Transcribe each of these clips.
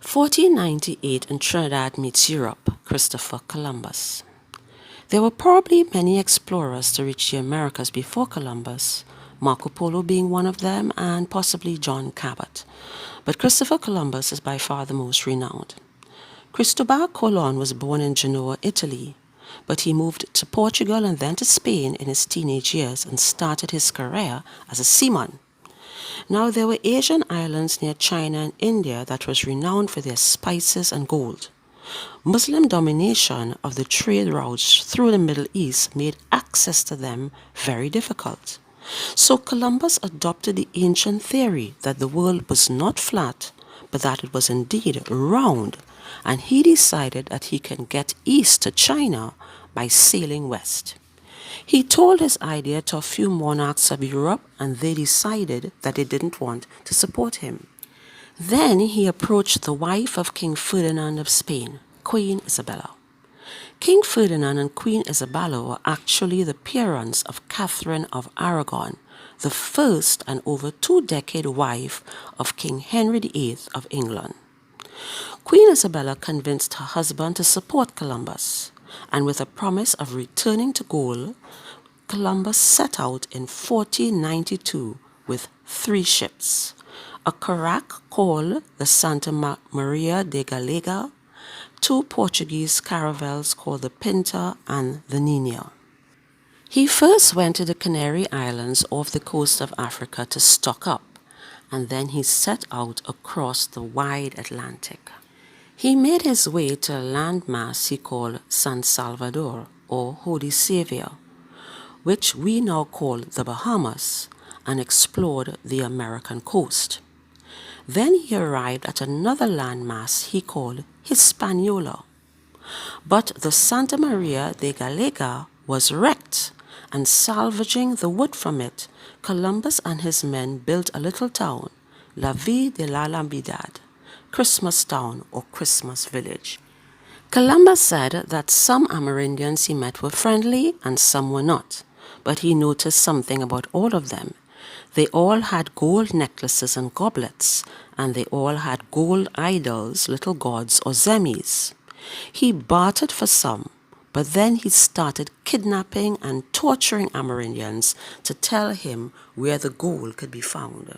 1498 in Trinidad meets Europe, Christopher Columbus. There were probably many explorers to reach the Americas before Columbus, Marco Polo being one of them, and possibly John Cabot. But Christopher Columbus is by far the most renowned. Cristobal Colon was born in Genoa, Italy, but he moved to Portugal and then to Spain in his teenage years and started his career as a seaman. Now there were Asian islands near China and India that was renowned for their spices and gold. Muslim domination of the trade routes through the Middle East made access to them very difficult. So Columbus adopted the ancient theory that the world was not flat, but that it was indeed round, and he decided that he can get east to China by sailing west. He told his idea to a few monarchs of Europe, and they decided that they didn't want to support him. Then he approached the wife of King Ferdinand of Spain, Queen Isabella. King Ferdinand and Queen Isabella were actually the parents of Catherine of Aragon, the first and over 2-decade wife of King Henry VIII of England. Queen Isabella convinced her husband to support Columbus, and with a promise of returning to Gaul, Columbus set out in 1492 with 3 ships, a carack called the Santa Maria de Galega, 2 Portuguese caravels called the Pinta and the Nina. He first went to the Canary Islands off the coast of Africa to stock up, and then he set out across the wide Atlantic. He made his way to a landmass he called San Salvador, or Holy Savior, which we now call the Bahamas, and explored the American coast. Then he arrived at another landmass he called Hispaniola. But the Santa Maria de Galega was wrecked, and salvaging the wood from it, Columbus and his men built a little town, La Ville de la Navidad, Christmas Town or Christmas Village. Columbus said that some Amerindians he met were friendly and some were not, but he noticed something about all of them. They all had gold necklaces and goblets, and they all had gold idols, little gods or zemis. He bartered for some, but then he started kidnapping and torturing Amerindians to tell him where the gold could be found.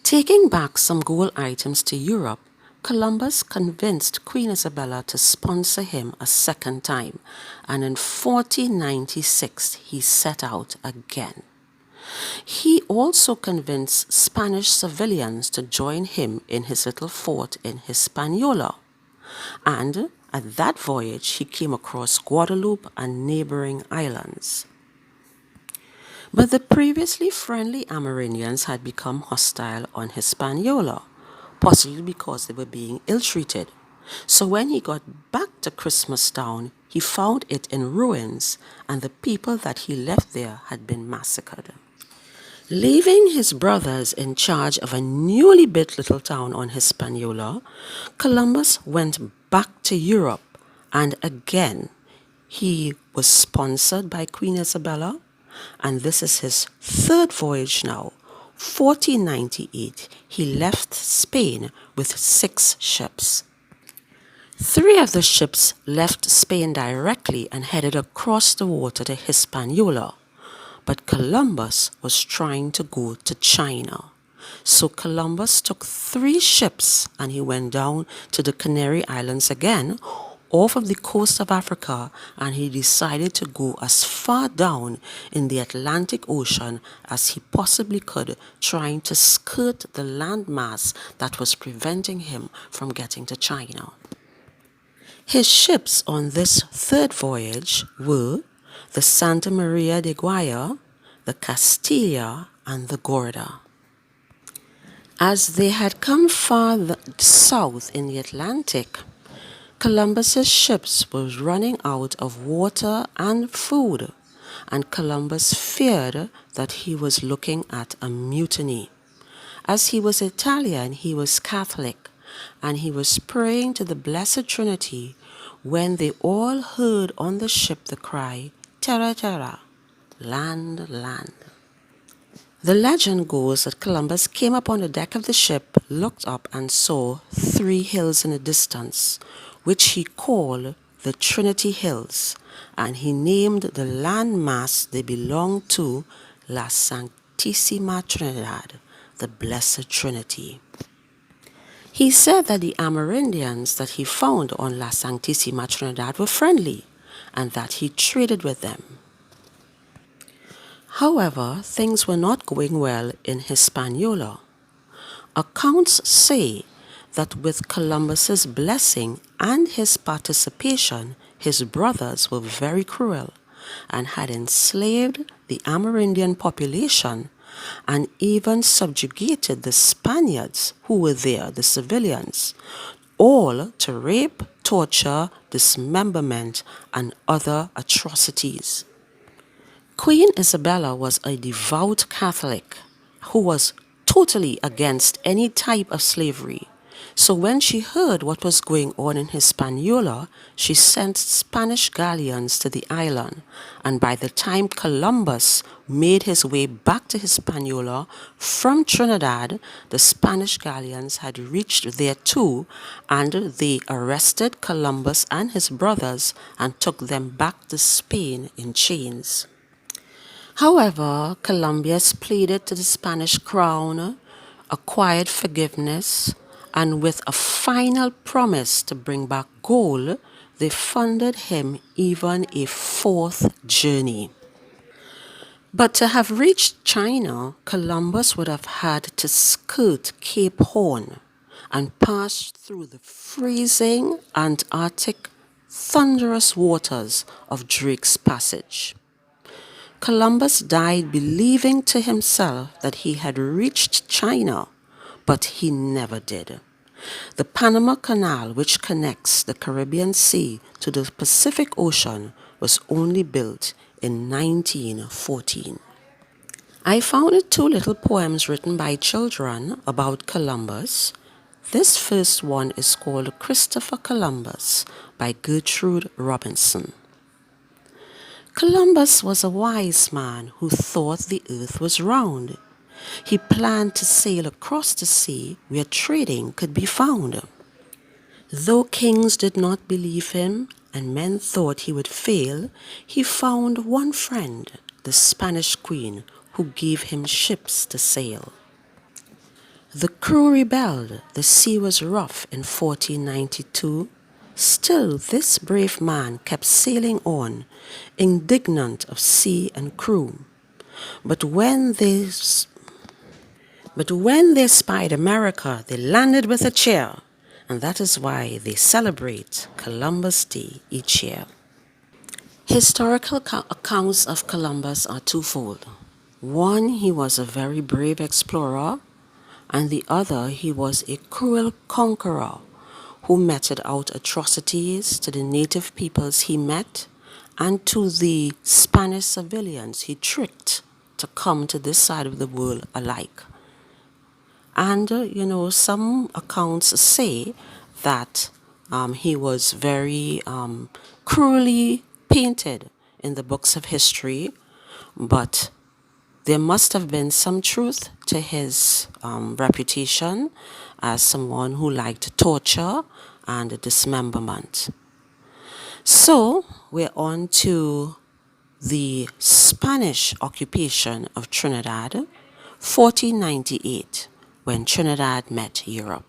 Taking back some gold items to Europe, Columbus convinced Queen Isabella to sponsor him a second time, and in 1496 he set out again. He also convinced Spanish civilians to join him in his little fort in Hispaniola, and at that voyage he came across Guadeloupe and neighboring islands. But the previously friendly Amerindians had become hostile on Hispaniola, possibly because they were being ill-treated. So when he got back to Christmas Town, he found it in ruins, and the people that he left there had been massacred. Leaving his brothers in charge of a newly built little town on Hispaniola, Columbus went back to Europe, and again he was sponsored by Queen Isabella, and this is his 3rd voyage now. 1498, he left Spain with 6 ships. 3 of the ships left Spain directly and headed across the water to Hispaniola, but Columbus was trying to go to China. So Columbus took 3 ships and he went down to the Canary Islands again, off of the coast of Africa, and he decided to go as far down in the Atlantic Ocean as he possibly could, trying to skirt the landmass that was preventing him from getting to China. His ships on this 3rd voyage were the Santa Maria de Guaya, the Castilla, and the Gorda. As they had come far south in the Atlantic, Columbus's ships were running out of water and food, and Columbus feared that he was looking at a mutiny. As he was Italian, he was Catholic, and he was praying to the Blessed Trinity when they all heard on the ship the cry, "Terra, terra," land, land. The legend goes that Columbus came up on the deck of the ship, looked up, and saw 3 hills in the distance, which he called the Trinity Hills, and he named the land mass they belonged to La Sanctissima Trinidad, the Blessed Trinity. He said that the Amerindians that he found on La Sanctissima Trinidad were friendly, and that he traded with them. However, things were not going well in Hispaniola. Accounts say that with Columbus's blessing and his participation, his brothers were very cruel and had enslaved the Amerindian population and even subjugated the Spaniards who were there, the civilians, all to rape, torture, dismemberment, and other atrocities. Queen Isabella was a devout Catholic who was totally against any type of slavery. So when she heard what was going on in Hispaniola, she sent Spanish galleons to the island. And by the time Columbus made his way back to Hispaniola from Trinidad, the Spanish galleons had reached there too, and they arrested Columbus and his brothers and took them back to Spain in chains. However, Columbus pleaded to the Spanish crown, acquired forgiveness, and with a final promise to bring back gold, they funded him even a 4th journey. But to have reached China, Columbus would have had to skirt Cape Horn and pass through the freezing Antarctic thunderous waters of Drake's Passage. Columbus died believing to himself that he had reached China, but he never did. The Panama Canal, which connects the Caribbean Sea to the Pacific Ocean, was only built in 1914. I found 2 little poems written by children about Columbus. This first one is called Christopher Columbus by Gertrude Robinson. Columbus was a wise man who thought the earth was round. He planned to sail across the sea where trading could be found. Though kings did not believe him and men thought he would fail, he found one friend, the Spanish queen, who gave him ships to sail. The crew rebelled. The sea was rough in 1492. Still, this brave man kept sailing on, indignant of sea and crew. But when they spied America, they landed with a cheer, and that is why they celebrate Columbus Day each year. Historical accounts of Columbus are twofold. One, he was a very brave explorer, and the other, he was a cruel conqueror who meted out atrocities to the native peoples he met and to the Spanish civilians he tricked to come to this side of the world alike. And, some accounts say that he was very cruelly painted in the books of history, but there must have been some truth to his reputation as someone who liked torture and dismemberment. So we're on to the Spanish occupation of Trinidad, 1498, when Trinidad met Europe.